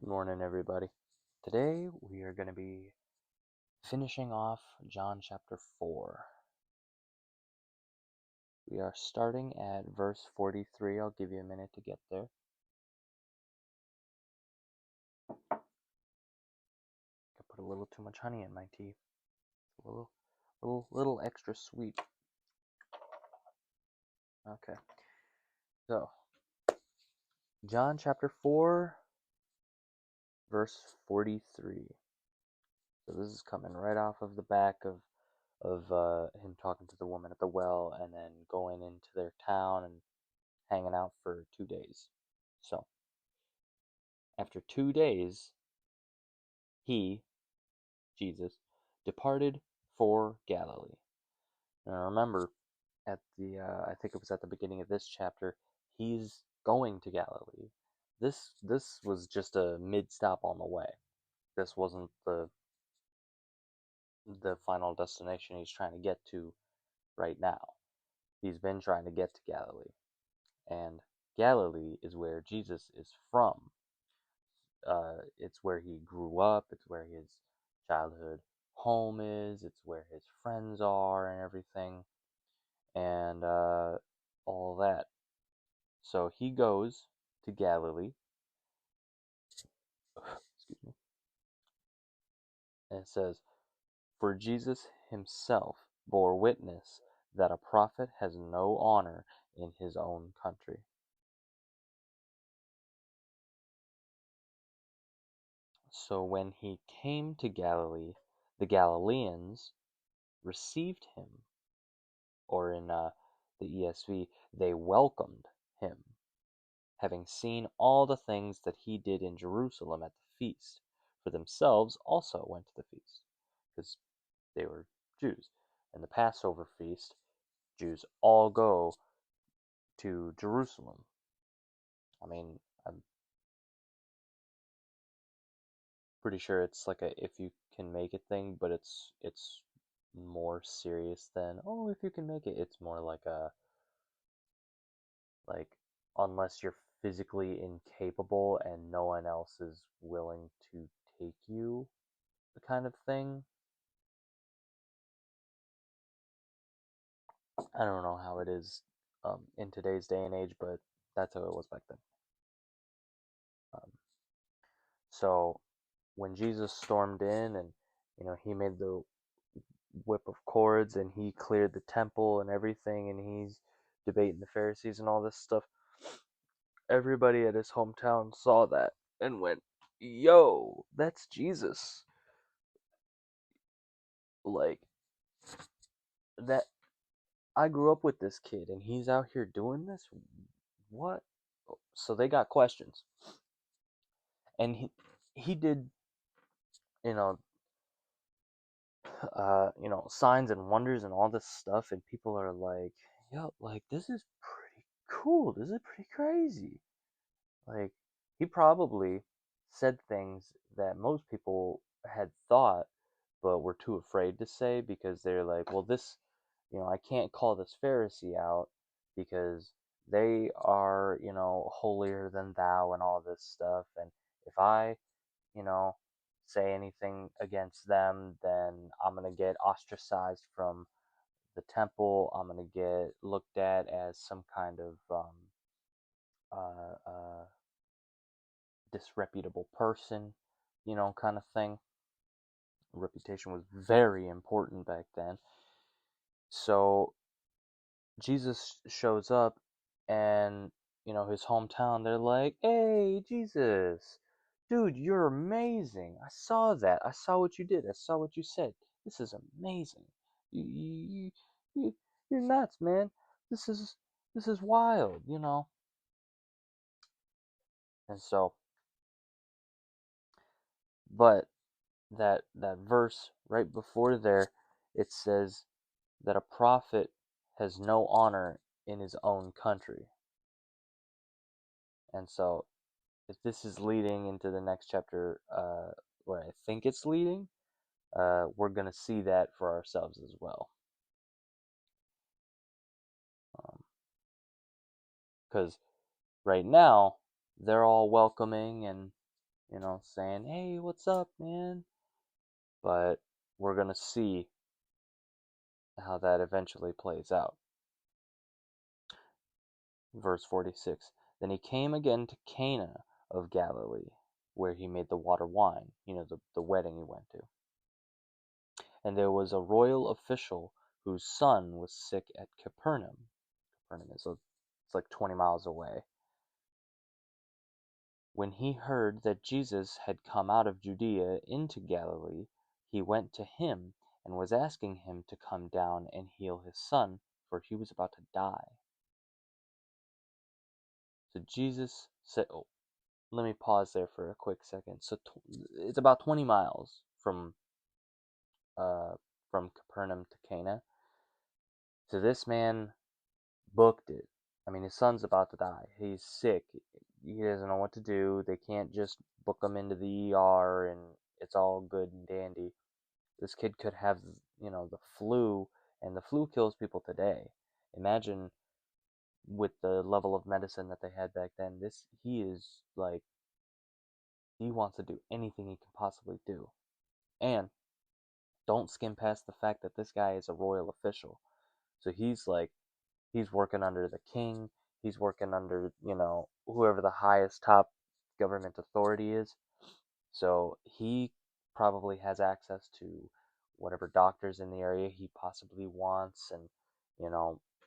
Good morning, everybody. Today we are going to be finishing off John chapter 4. We are starting at verse 43. I'll give you a minute to get there. I put a little too much honey in my tea. A little extra sweet. Okay. So, John chapter 4, verse 43. So this is coming right off of the back of him talking to the woman at the well and then going into their town and hanging out for 2 days. So, after 2 days, he, Jesus, departed for Galilee. Now remember, I think it was at the beginning of this chapter, he's going to Galilee. This was just a mid-stop on the way. This wasn't the final destination he's trying to get to right now. He's been trying to get to Galilee, and Galilee is where Jesus is from. It's where he grew up. It's where his childhood home is. It's where his friends are and everything, and all that. So he goes to Galilee. Excuse me. And it says, "For Jesus himself bore witness that a prophet has no honor in his own country." So when he came to Galilee, the Galileans received him, or in the ESV, they welcomed him, having seen all the things that he did in Jerusalem at the feast. For themselves also went to the feast, because they were Jews. And the Passover feast, Jews all go to Jerusalem. I mean, I'm pretty sure it's like a if you can make it thing, but it's more serious than, oh, if you can make it. It's more like a, like, unless you're physically incapable and no one else is willing to take you, the kind of thing. I don't know how it is in today's day and age, but that's how it was back then. Um, so when Jesus stormed in and he made the whip of cords and he cleared the temple and everything and he's debating the Pharisees and all this stuff, everybody at his hometown saw that and went, "Yo, that's Jesus." Like, that, I grew up with this kid and he's out here doing this? What? So they got questions. And he did, you know, signs and wonders and all this stuff, and people are like, "Yo, like, this is pretty cool. This is pretty crazy." Like, he probably said things that most people had thought but were too afraid to say, because they're like, "Well, this, I can't call this Pharisee out because they are, holier than thou and all this stuff, and if I, you know, say anything against them, then I'm going to get ostracized from the temple. I'm going to get looked at as some kind of uh, uh, disreputable person, kind of thing." Reputation was very important back then. So Jesus shows up, and his hometown, they're like, "Hey, Jesus, dude, you're amazing. I saw that. I saw what you did. I saw what you said. This is amazing. You you're nuts, man. This is wild." And so, but that verse right before there, it says that a prophet has no honor in his own country. And so, if this is leading into the next chapter, where I think it's leading, we're going to see that for ourselves as well. Because right now, they're all welcoming and, saying, "Hey, what's up, man?" But we're going to see how that eventually plays out. Verse 46. Then he came again to Cana of Galilee, where he made the water wine, the wedding he went to. And there was a royal official whose son was sick at Capernaum. Capernaum it's like 20 miles away. When he heard that Jesus had come out of Judea into Galilee, he went to him and was asking him to come down and heal his son, for he was about to die. So Jesus said, oh, let me pause there for a quick second. So it's about 20 miles uh, from Capernaum to Cana. So this man booked it. I mean, his son's about to die. He's sick. He doesn't know what to do. They can't just book him into the ER and it's all good and dandy. This kid could have, the flu, and the flu kills people today. Imagine with the level of medicine that they had back then. He is like, he wants to do anything he can possibly do. And don't skim past the fact that this guy is a royal official. So he's working under the king. He's working under, whoever the highest top government authority is. So he probably has access to whatever doctors in the area he possibly wants, and,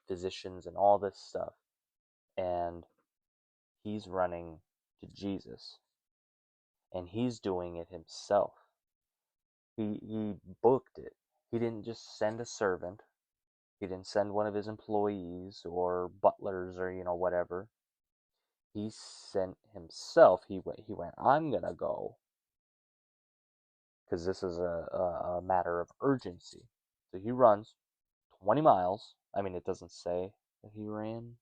physicians and all this stuff. And he's running to Jesus. And he's doing it himself. He booked it. He didn't just send a servant. He didn't send one of his employees or butlers or whatever. He sent himself. He went, I'm gonna go because this is a matter of urgency. So he runs 20 miles. I mean, it doesn't say that he ran.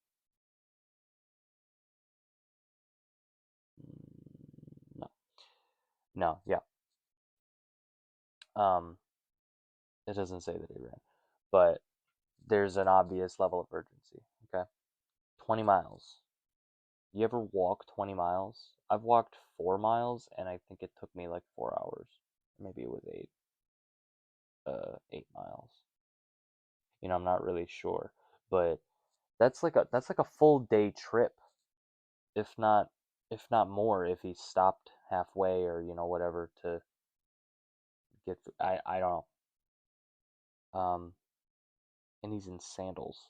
No, no, yeah. Um, it doesn't say that he ran, but there's an obvious level of urgency. Okay, 20 miles. You ever walk 20 miles? I've walked 4 miles, and I think it took me like 4 hours. Maybe it was 8 miles. I'm not really sure, but that's like a full day trip, if not more, if he stopped halfway or whatever to get. I don't know. And he's in sandals.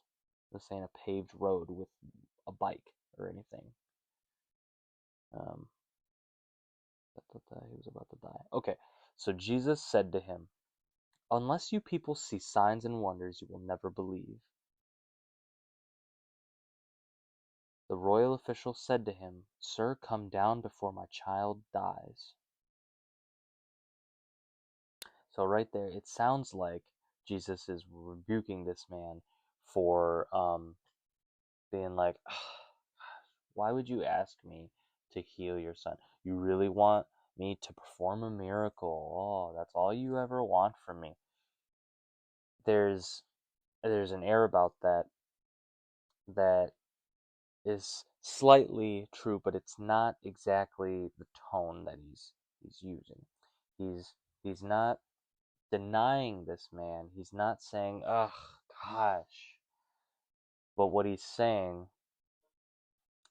This ain't a paved road with a bike or anything. Um, he was about to die. Okay, so Jesus said to him, "Unless you people see signs and wonders, you will never believe." The royal official said to him, "Sir, come down before my child dies." So right there, it sounds like Jesus is rebuking this man for being like, why would you ask me to heal your son? You really want me to perform a miracle? Oh, that's all you ever want from me. There's an air about that is slightly true, but it's not exactly the tone that he's using. He's not denying this man. He's not saying, "Ugh, gosh." But what he's saying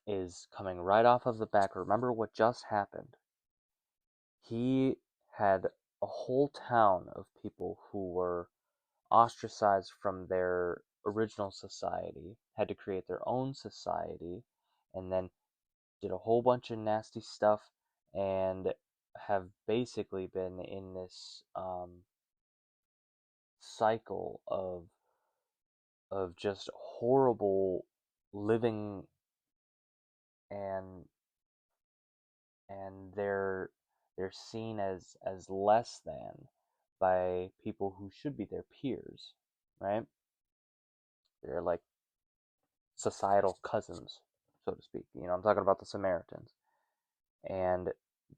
is coming right off of the back. Remember what just happened. He had a whole town of people who were ostracized from their original society, had to create their own society, and then did a whole bunch of nasty stuff, and have basically been in this cycle of just horrible living, and they're seen as less than by people who should be their peers, right? They're like societal cousins, so to speak. I'm talking about the Samaritans. And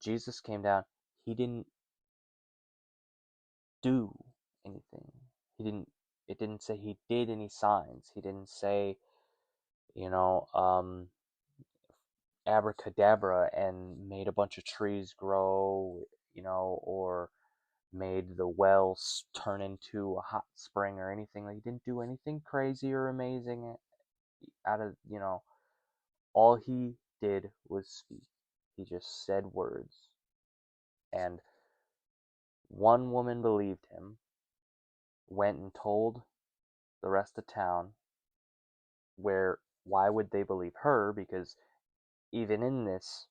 Jesus came down. He didn't do anything. He didn't. It didn't say he did any signs. He didn't say, you know, um, abracadabra and made a bunch of trees grow, or made the wells turn into a hot spring or anything. Like, he didn't do anything crazy or amazing out of, all he did was speak. He just said words. And one woman believed him, went and told the rest of town, where why would they believe her? Because even in this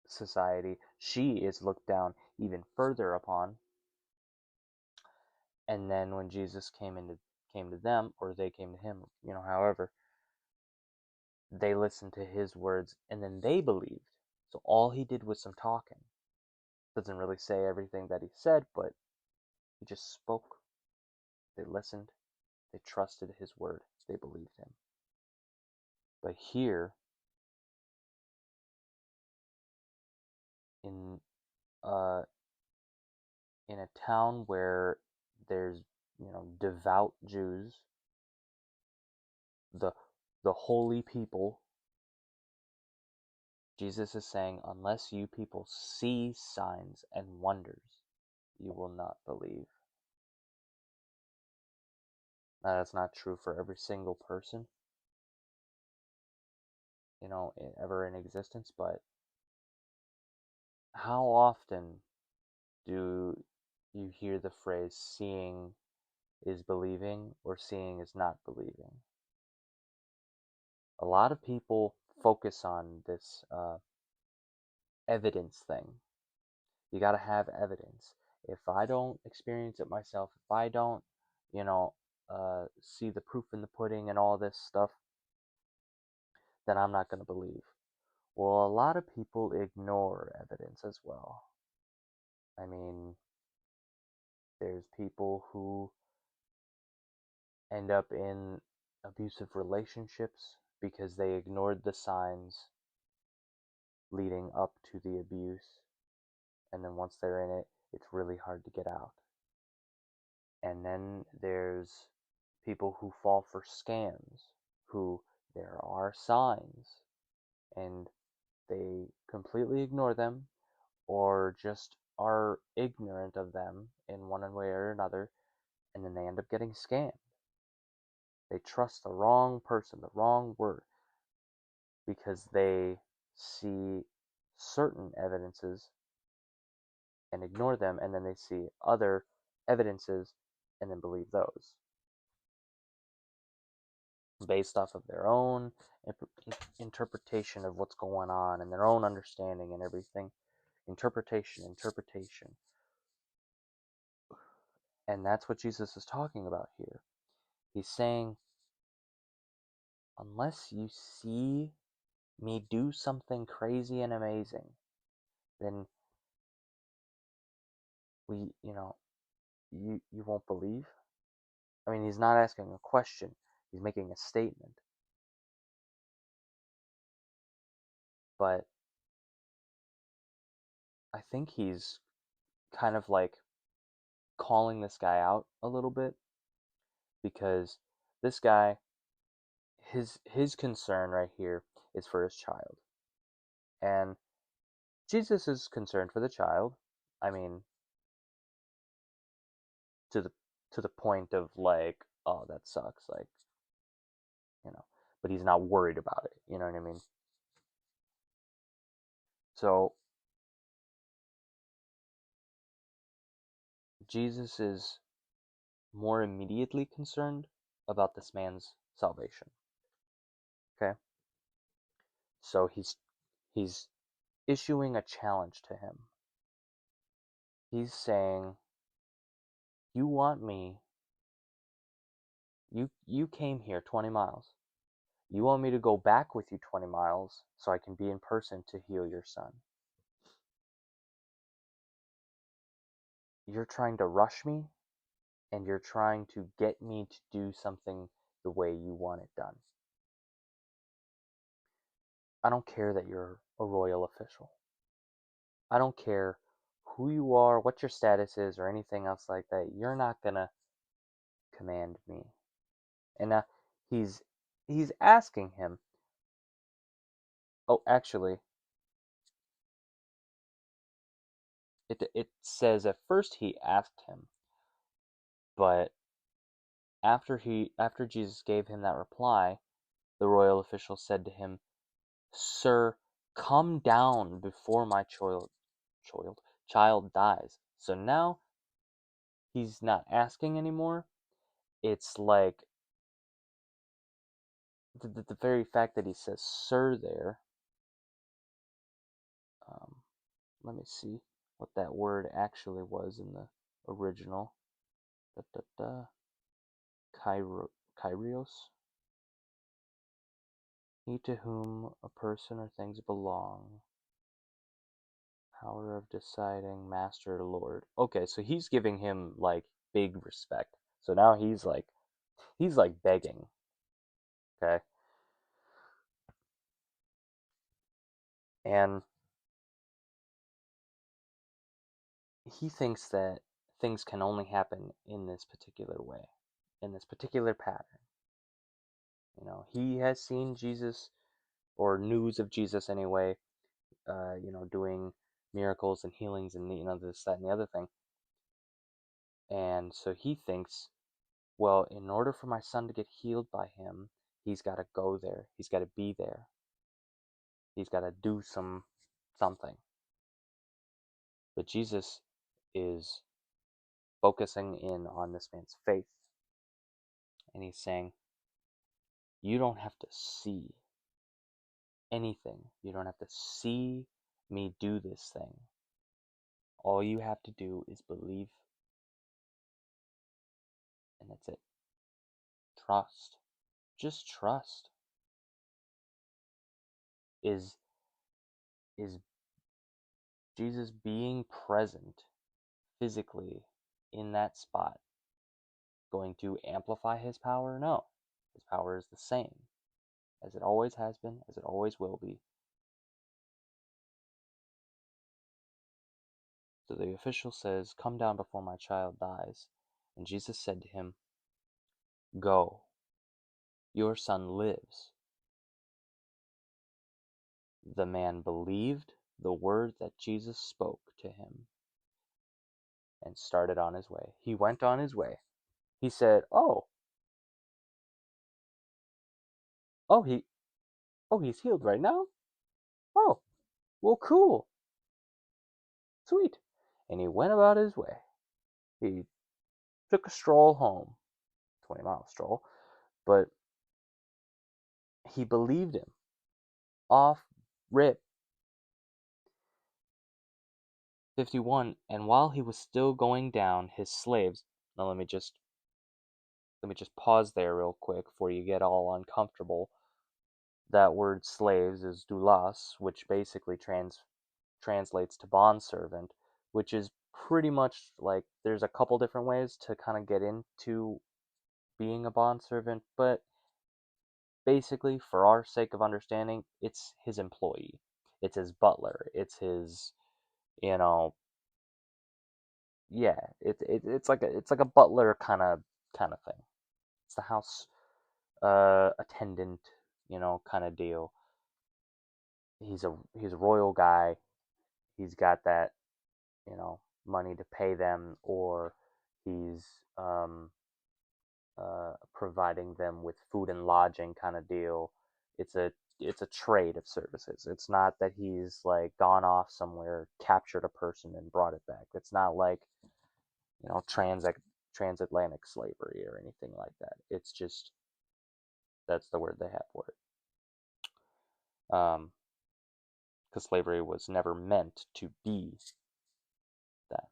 society, she is looked down even further upon. And then when Jesus came to them, or they came to him, however, they listened to his words and then they believed. So all he did was some talking. Doesn't really say everything that he said, but he just spoke. They listened. They trusted his word. They believed him. But here in uh in a town where there's, devout Jews, the the holy people, Jesus is saying, unless you people see signs and wonders, you will not believe. Now, that's not true for every single person, ever in existence, but how often do you hear the phrase seeing is believing or seeing is not believing? A lot of people focus on this evidence thing. You got to have evidence. If I don't experience it myself, if I don't, see the proof in the pudding and all this stuff, then I'm not going to believe. Well, a lot of people ignore evidence as well. I mean, there's people who end up in abusive relationships because they ignored the signs leading up to the abuse. And then once they're in it, it's really hard to get out. And then there's people who fall for scams, who there are signs and they completely ignore them or just are ignorant of them in one way or another, and then they end up getting scammed. They trust the wrong person, the wrong word, because they see certain evidences and ignore them, and then they see other evidences and then believe those based off of their own interpretation of what's going on and their own understanding and everything. Interpretation. And that's what Jesus is talking about here. He's saying, unless you see me do something crazy and amazing, then you won't believe. I mean, he's not asking a question, he's making a statement. But I think he's kind of like calling this guy out a little bit, because this guy, his concern right here is for his child. And Jesus is concerned for the child. I mean, to the point of like, oh, that sucks, like, but he's not worried about it, you know what I mean? So Jesus is more immediately concerned about this man's salvation. Okay? So he's issuing a challenge to him. He's saying, you want me, you came here 20 miles. You want me to go back with you 20 miles so I can be in person to heal your son. You're trying to rush me, and you're trying to get me to do something the way you want it done. I don't care that you're a royal official. I don't care who you are, what your status is, or anything else like that. You're not gonna command me. And he's asking him, Oh, actually, it says at first he asked him, but after Jesus gave him that reply, the royal official said to him, "Sir, come down before my child dies." So now he's not asking anymore. It's like the very fact that he says "sir" there. Um, Let me see what that word actually was in the original. Da, da, da. Kyrios. He to whom a person or things belong. Power of deciding, master, lord. Okay, so he's giving him like big respect. So now he's like begging. Okay, and he thinks that things can only happen in this particular way, in this particular pattern. He has seen Jesus, or news of Jesus anyway, doing miracles and healings and this, that, and the other thing. And so he thinks, well, in order for my son to get healed by him, he's got to go there. He's got to be there. He's got to do something. But Jesus is focusing in on this man's faith, and he's saying, you don't have to see anything. You don't have to see me do this thing. All you have to do is believe, and that's it. Trust. Just trust. Is is Jesus being present physically in that spot going to amplify his power? No. His power is the same, as it always has been, as it always will be. So the official says, come down before my child dies. And Jesus said to him, go, your son lives. The man believed the word that Jesus spoke to him and started on his way. He went on his way. He said, oh, he's healed right now? Oh, well, cool. Sweet. And he went about his way. He took a stroll home, 20-mile stroll, but he believed him. Off rip. 51. And while he was still going down, his slaves. Now let me just pause there real quick before you get all uncomfortable. That word slaves is doulos, which basically translates to bondservant, which is pretty much like there's a couple different ways to kind of get into being a bondservant, but basically, for our sake of understanding, it's his employee, it's his butler, it's his, you know, yeah, it's like a butler kind of thing. It's the house attendant, kind of deal. He's a royal guy. He's got that, money to pay them, or he's providing them with food and lodging kind of deal. It's a trade of services. It's not that he's like gone off somewhere, captured a person, and brought it back. It's not like transatlantic slavery or anything like that. It's just that's the word they have for it. Because slavery was never meant to be that.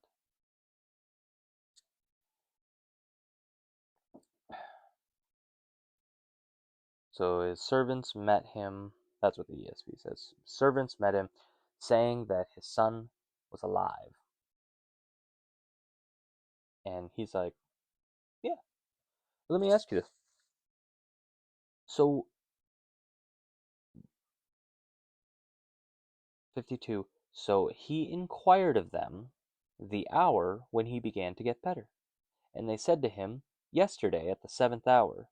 So his servants met him. That's what the ESV says. Servants met him, saying that his son was alive. And he's like, yeah, let me ask you this. So, 52. So he inquired of them the hour when he began to get better. And they said to him, yesterday at the 7th hour.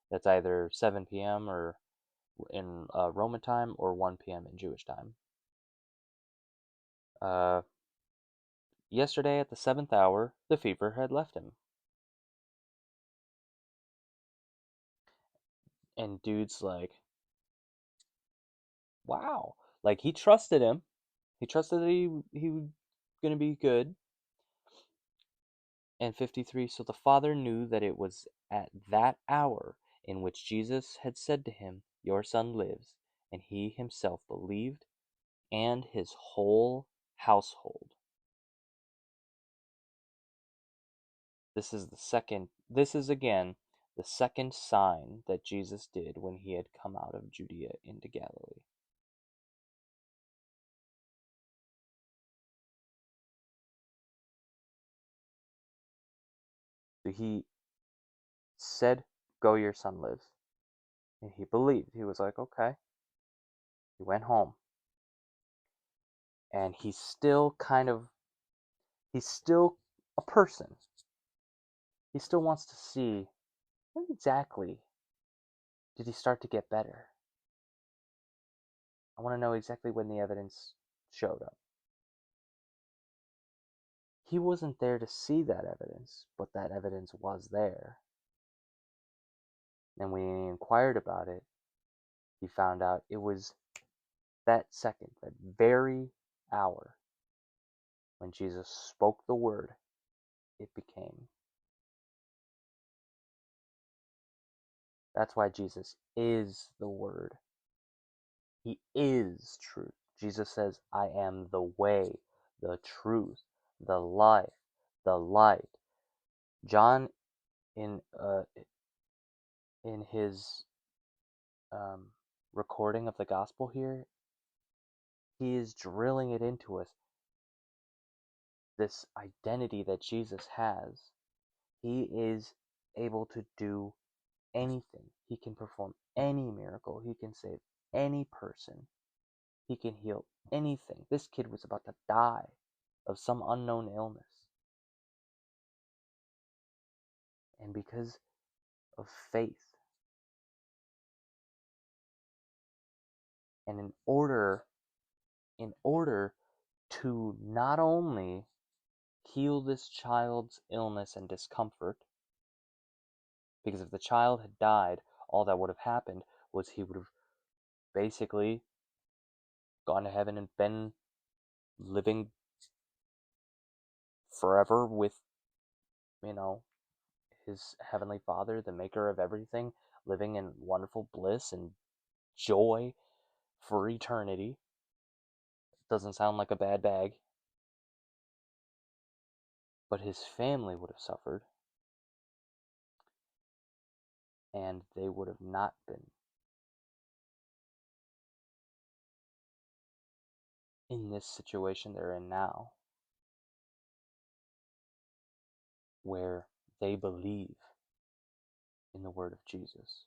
That's either 7 p.m. or in Roman time or 1 p.m. in Jewish time. Yesterday at the 7th hour, the fever had left him. And dude's like, wow. Like, he trusted him. He trusted that he was going to be good. And 53, so the father knew that it was at that hour in which Jesus had said to him, your son lives. And he himself believed, and his whole household. This is again the second sign that Jesus did when he had come out of Judea into Galilee. So he said, go, your son lives. And he believed. He was like, okay. He went home. And he's still a person. He still wants to see when exactly did he start to get better. I want to know exactly when the evidence showed up. He wasn't there to see that evidence, but that evidence was there. And when he inquired about it, he found out it was that second, that very hour, when Jesus spoke the word, it became. That's why Jesus is the word. He is truth. Jesus says, I am the way, the truth, the life, the light. John, in his recording of the gospel here, he is drilling it into us, this identity that Jesus has. He is able to do anything. He can perform any miracle. He can save any person. He can heal anything. This kid was about to die of some unknown illness. And because of faith, and in order to not only heal this child's illness and discomfort, because if the child had died, all that would have happened was he would have basically gone to heaven and been living forever with, his heavenly Father, the maker of everything, living in wonderful bliss and joy for eternity. Doesn't sound like a bad bag. But his family would have suffered, and they would have not been in this situation they're in now, where they believe in the word of Jesus,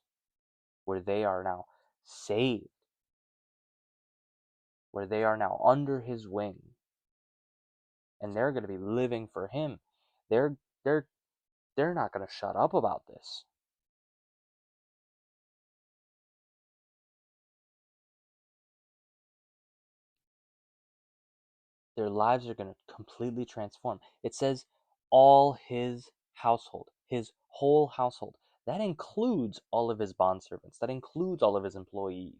where they are now saved, where they are now under his wing, and they're going to be living for him. They're they're they're not going to shut up about this. Their lives are going to completely transform. It says all his household, his whole household. That includes all of his bondservants. That includes all of his employees.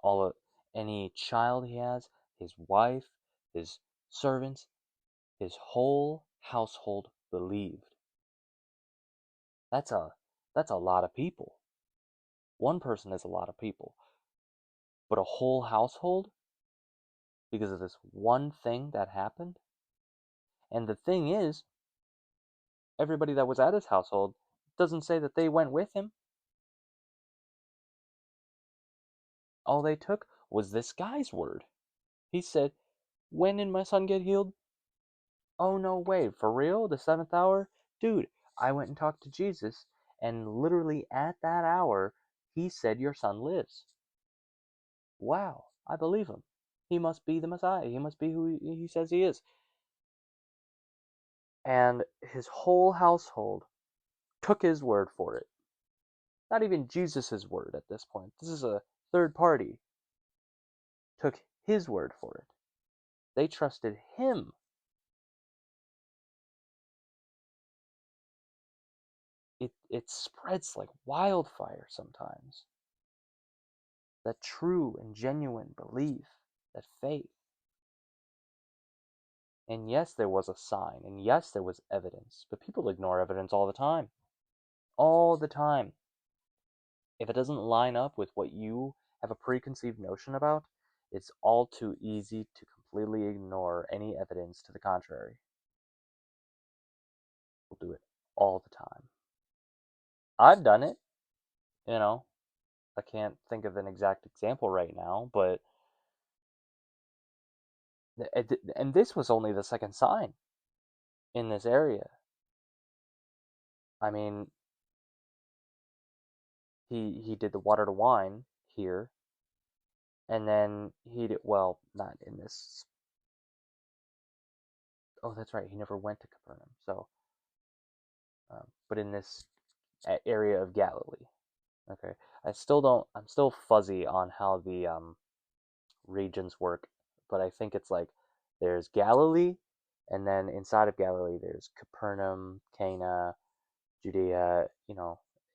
All of any child he has, his wife, his servants, his whole household believed. That's a lot of people. One person is a lot of people. But a whole household, because of this one thing that happened. And the thing is, everybody that was at his household doesn't say that they went with him. All they took was this guy's word. He said, when did my son get healed? Oh, no way. For real? The 7th hour? Dude, I went and talked to Jesus, and literally at that hour, he said, your son lives. Wow, I believe him. He must be the Messiah. He must be who he says he is. And his whole household took his word for it. not even Jesus' word at this point. This is a third party. Took his word for it. They trusted him. It spreads like wildfire sometimes. That true and genuine belief, that faith. And yes, there was a sign, and yes, there was evidence, but people ignore evidence all the time. All the time. If it doesn't line up with what you have a preconceived notion about, it's all too easy to completely ignore any evidence to the contrary. We'll do it all the time. I've done it, you know. I can't think of an exact example right now, but and this was only the second sign in this area. I mean, he did the water to wine here, and then he did, well, not in this. Oh, that's right. He never went to Capernaum. So, but in this area of Galilee. Okay, I'm still fuzzy on how the regions work, but I think it's like there's Galilee, and then inside of Galilee there's Capernaum, Cana, Judea,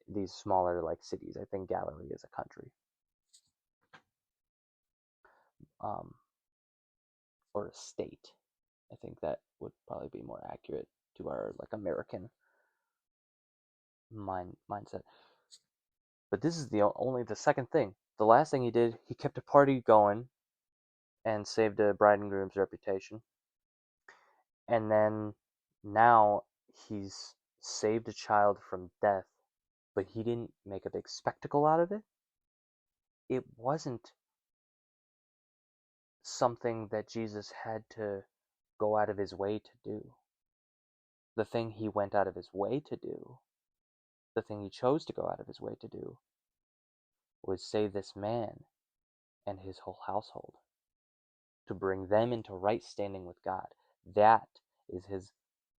these smaller like cities. I think Galilee is a country, um, or a state. I think that would probably be more accurate to our like American mindset. But this is the only the second thing. The last thing he did, he kept a party going and saved a bride and groom's reputation. And then now he's saved a child from death, but he didn't make a big spectacle out of it. It wasn't something that Jesus had to go out of his way to do. The thing he went out of his way to do, the thing he chose to go out of his way to do, was save this man and his whole household, to bring them into right standing with God. That is his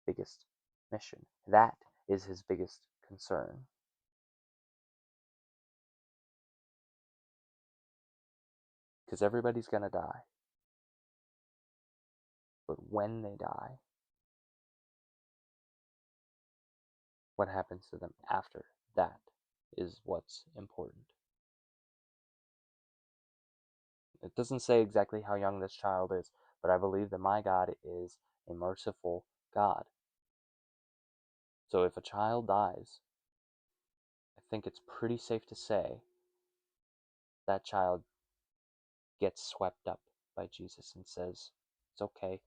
biggest mission. That is his biggest concern. Because everybody's going to die. But when they die, what happens to them after that is what's important. It doesn't say exactly how young this child is, but I believe that my God is a merciful God. So if a child dies, I think it's pretty safe to say that child gets swept up by Jesus and says, "It's okay.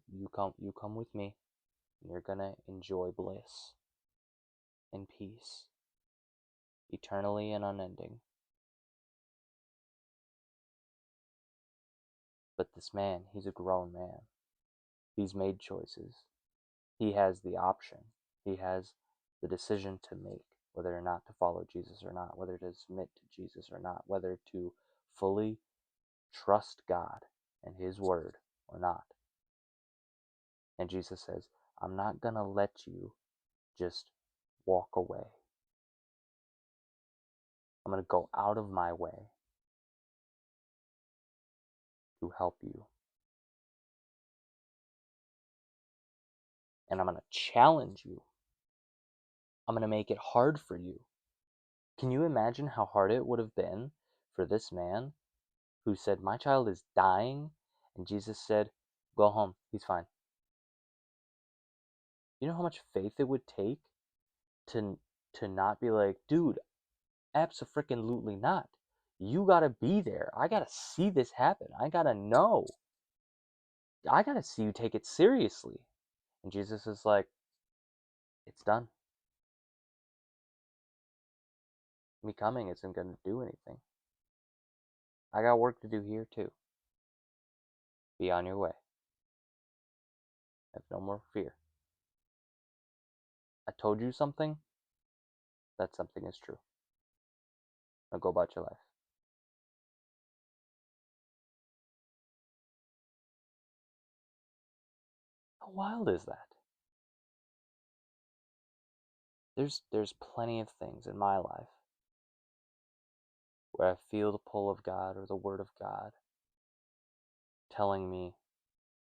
You come with me, and you're gonna enjoy bliss and peace, eternally and unending." But this man, he's a grown man. He's made choices. He has the option. He has the decision to make whether or not to follow Jesus or not, whether to submit to Jesus or not, whether to fully trust God and His word or not. And Jesus says, "I'm not going to let you just walk away. I'm going to go out of my way to help you. And I'm going to challenge you. I'm going to make it hard for you." Can you imagine how hard it would have been for this man who said, "My child is dying," and Jesus said, "Go home, he's fine"? You know how much faith it would take to not be like, "Dude, abso-freaking-lutely not. You gotta be there. I gotta see this happen. I gotta know. I gotta see you take it seriously." And Jesus is like, "It's done. Me coming isn't gonna do anything. I got work to do here too. Be on your way. Have no more fear. I told you something. That something is true. Now go about your life." How wild is that? There's plenty of things in my life where I feel the pull of God or the Word of God telling me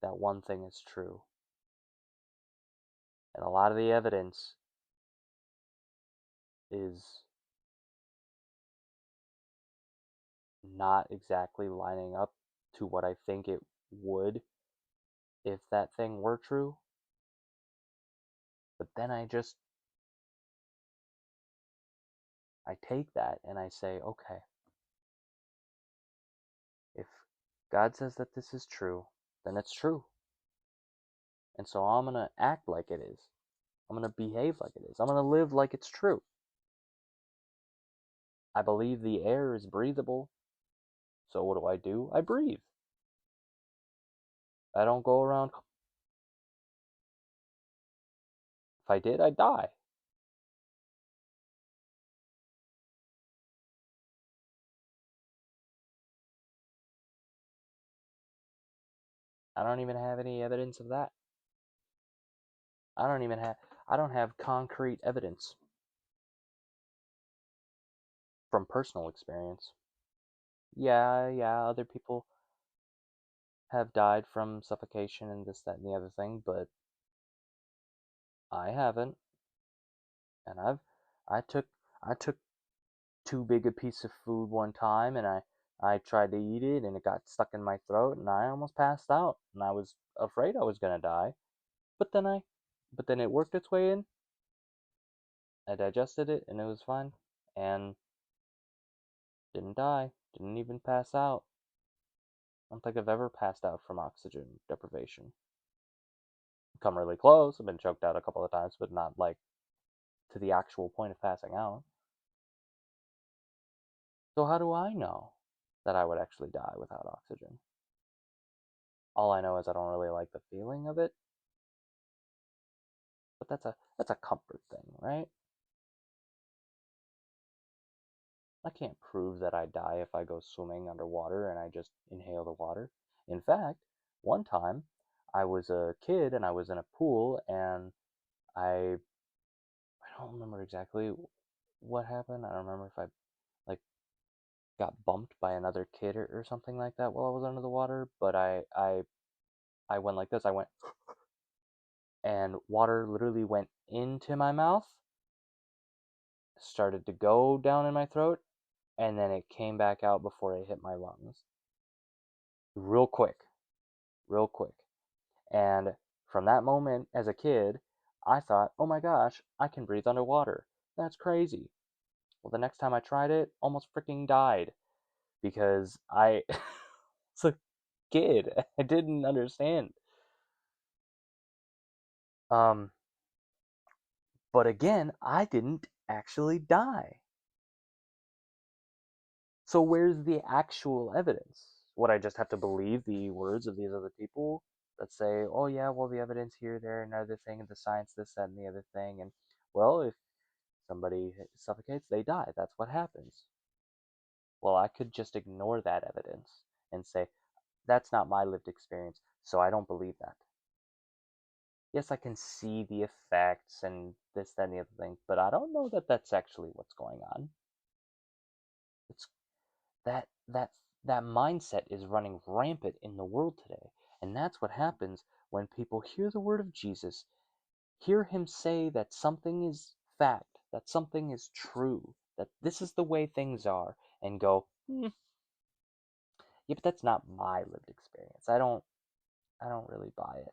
that one thing is true. And a lot of the evidence is not exactly lining up to what I think it would if that thing were true. But then I take that and I say, okay, if God says that this is true, then it's true. And so I'm going to act like it is. I'm going to behave like it is. I'm going to live like it's true. I believe the air is breathable. So what do? I breathe. I don't go around. If I did, I'd die. I don't even have any evidence of that. I don't have concrete evidence from personal experience. Yeah, other people have died from suffocation and this, that, and the other thing, but I haven't. And I took, I took too big a piece of food one time, and I tried to eat it, and it got stuck in my throat, and I almost passed out, and I was afraid I was gonna die. But then but then it worked its way in. I digested it, and it was fine, and didn't die. Didn't even pass out. I don't think I've ever passed out from oxygen deprivation. Come really close. I've been choked out a couple of times, but not like to the actual point of passing out. So how do I know that I would actually die without oxygen? All I know is I don't really like the feeling of it, but that's a comfort thing, right? I can't prove that I die if I go swimming underwater and I just inhale the water. In fact, one time I was a kid and I was in a pool and I don't remember exactly what happened. I don't remember if I like got bumped by another kid or something like that while I was under the water, but I went like this. I went and water literally went into my mouth, started to go down in my throat, and then it came back out before it hit my lungs. Real quick, real quick. And from that moment as a kid, I thought, oh my gosh, I can breathe underwater. That's crazy. Well, the next time I tried it, almost freaking died because I was a kid. I didn't understand. Um, but again, I didn't actually die. So where's the actual evidence? Would I just have to believe the words of these other people that say, oh yeah, well the evidence here, there, and other thing, and the science, this, that, and the other thing, and well, if somebody suffocates, they die. That's what happens. Well, I could just ignore that evidence and say, that's not my lived experience, so I don't believe that. Yes, I can see the effects and this, that, and the other thing, but I don't know that that's actually what's going on. It's that that that mindset is running rampant in the world today, and that's what happens when people hear the word of Jesus, hear him say that something is fact, that something is true, that this is the way things are, and go, yeah, but that's not my lived experience. I don't really buy it.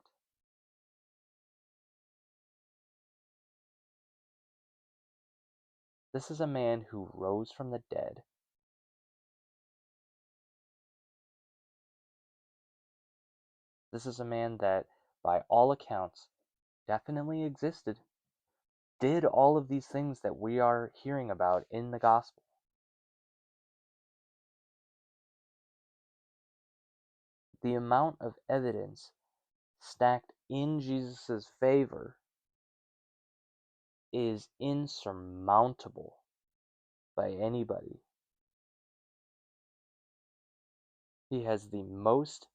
This is a man who rose from the dead. This is a man that, by all accounts, definitely existed, did all of these things that we are hearing about in the gospel. The amount of evidence stacked in Jesus' favor is insurmountable by anybody. He has the most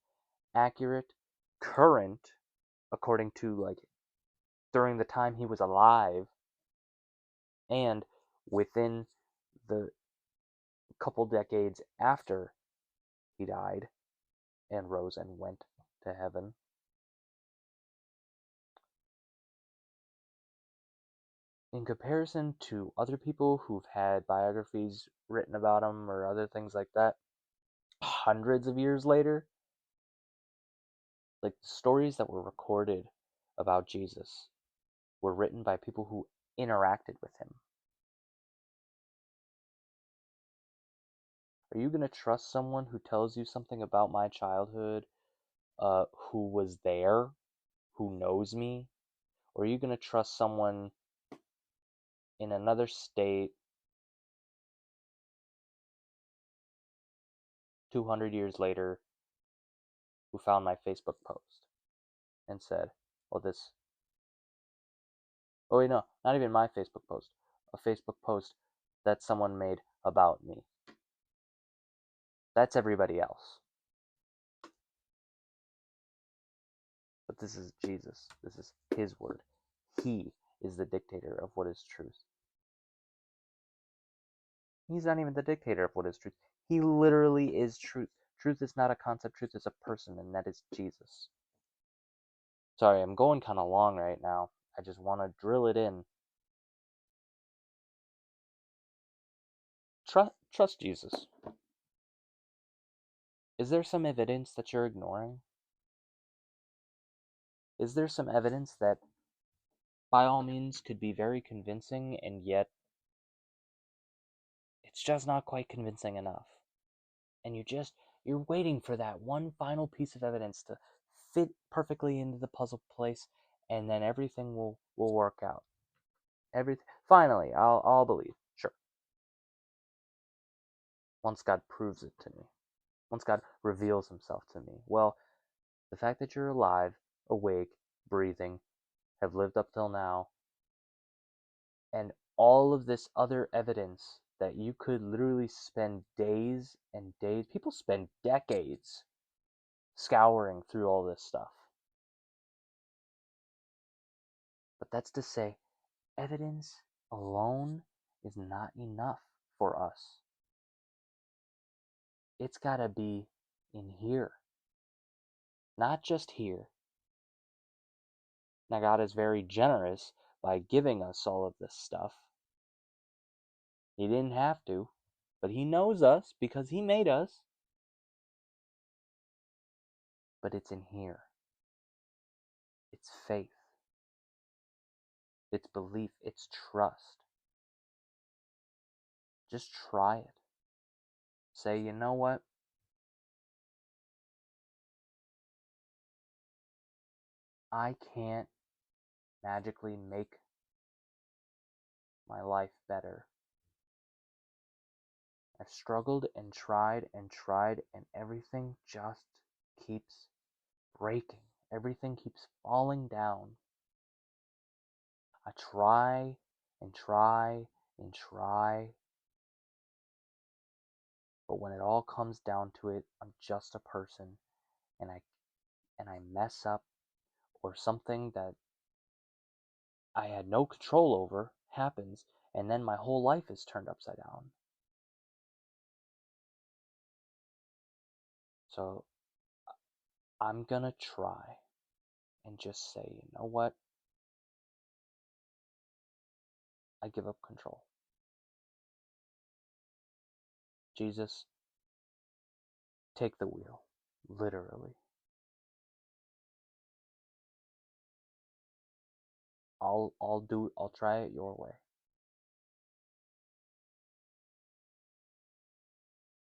accurate, current, according to like during the time he was alive, And within the couple decades after he died and rose and went to heaven, in comparison to other people who've had biographies written about him or other things like that, hundreds of years later, like the stories that were recorded about Jesus were written by people who interacted with him. Are you going to trust someone who tells you something about my childhood, who was there, who knows me? Or are you going to trust someone in another state 200 years later who found my Facebook post and said, oh, this, oh, wait, no, not even my Facebook post, a Facebook post that someone made about me? That's everybody else. But this is Jesus. This is his word. He is the dictator of what is truth. He's not even the dictator of what is truth. He literally is truth. Truth is not a concept. Truth is a person, and that is Jesus. Sorry, I'm going kind of long right now. I just want to drill it in. Trust Jesus. Is there some evidence that you're ignoring? Is there some evidence that by all means could be very convincing, and yet it's just not quite convincing enough? And you're waiting for that one final piece of evidence to fit perfectly into the puzzle place, and then everything will work out. Finally, I'll believe. Sure. Once God proves it to me. Once God reveals himself to me. Well, the fact that you're alive, awake, breathing, have lived up till now, and all of this other evidence that you could literally spend days and days, people spend decades scouring through all this stuff. But that's to say, evidence alone is not enough for us. It's got to be in here, not just here. Now, God is very generous by giving us all of this stuff. He didn't have to, but he knows us because he made us. But it's in here. It's faith. It's belief. It's trust. Just try it. Say, you know what? I can't magically make my life better. I've struggled and tried, and everything just keeps breaking. Everything keeps falling down. I try and try and try, but when it all comes down to it, I'm just a person, and I mess up, or something that I had no control over happens, and then my whole life is turned upside down. So I'm gonna try and just say, you know what? I give up control. Jesus, take the wheel, literally. I'll try it your way.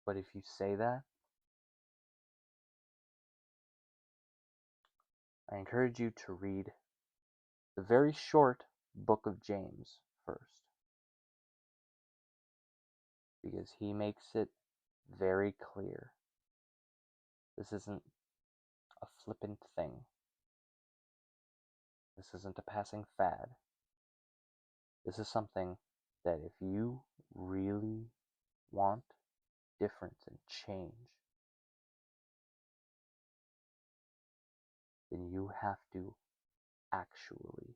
But if you say that, I encourage you to read the very short book of James first, because he makes it very clear. This isn't a flippant thing. This isn't a passing fad. This is something that if you really want difference and change, then you have to actually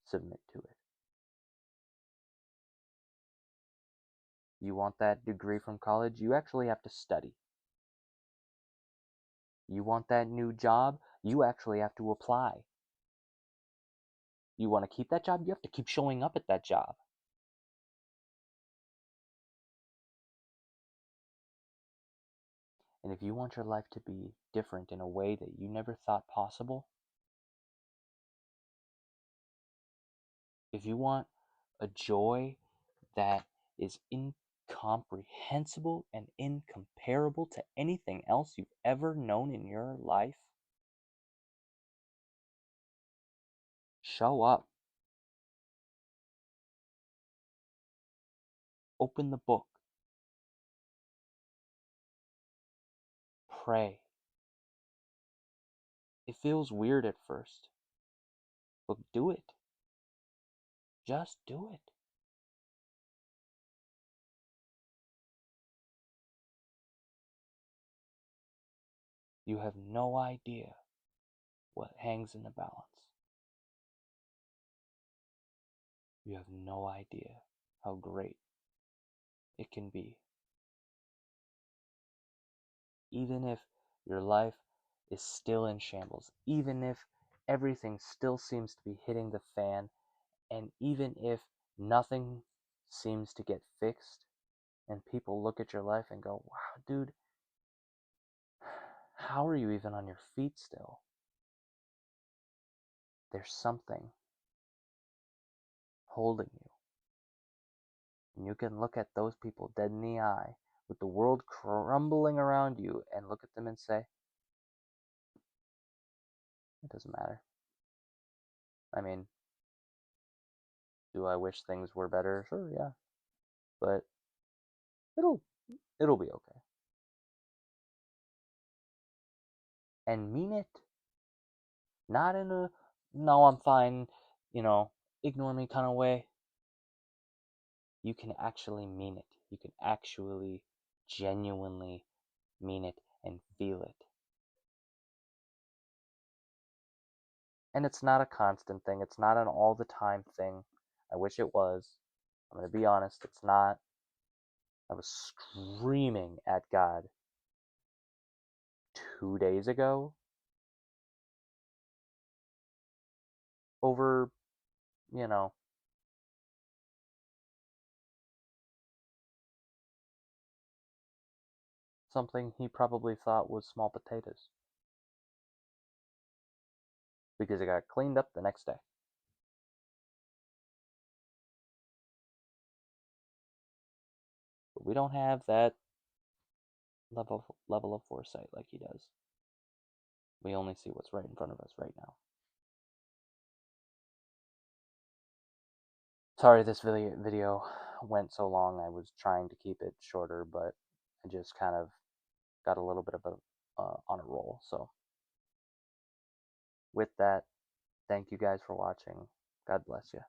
submit to it. You want that degree from college? You actually have to study. You want that new job? You actually have to apply. You want to keep that job? You have to keep showing up at that job. And if you want your life to be different in a way that you never thought possible, if you want a joy that is incomprehensible and incomparable to anything else you've ever known in your life, show up. Open the book. Pray. It feels weird at first, but do it. Just do it. You have no idea what hangs in the balance. You have no idea how great it can be. Even if your life is still in shambles, even if everything still seems to be hitting the fan, and even if nothing seems to get fixed, and people look at your life and go, wow, dude, how are you even on your feet still? There's something holding you. And you can look at those people dead in the eye with the world crumbling around you and look at them and say, it doesn't matter. I mean, do I wish things were better? Sure, yeah. But it'll it'll be okay. And mean it. Not in a no, I'm fine, ignore me kind of way. You can actually mean it. You can actually genuinely mean it and feel it. And it's not a constant thing. It's not an all the time thing. I wish it was. I'm going to be honest, it's not. I was screaming at God 2 days ago over, you know, something he probably thought was small potatoes. Because it got cleaned up the next day. But we don't have that level of foresight like he does. We only see what's right in front of us right now. Sorry this video went so long. I was trying to keep it shorter, but I just kind of got a little bit of a on a roll. So with that, thank you guys for watching. God bless you.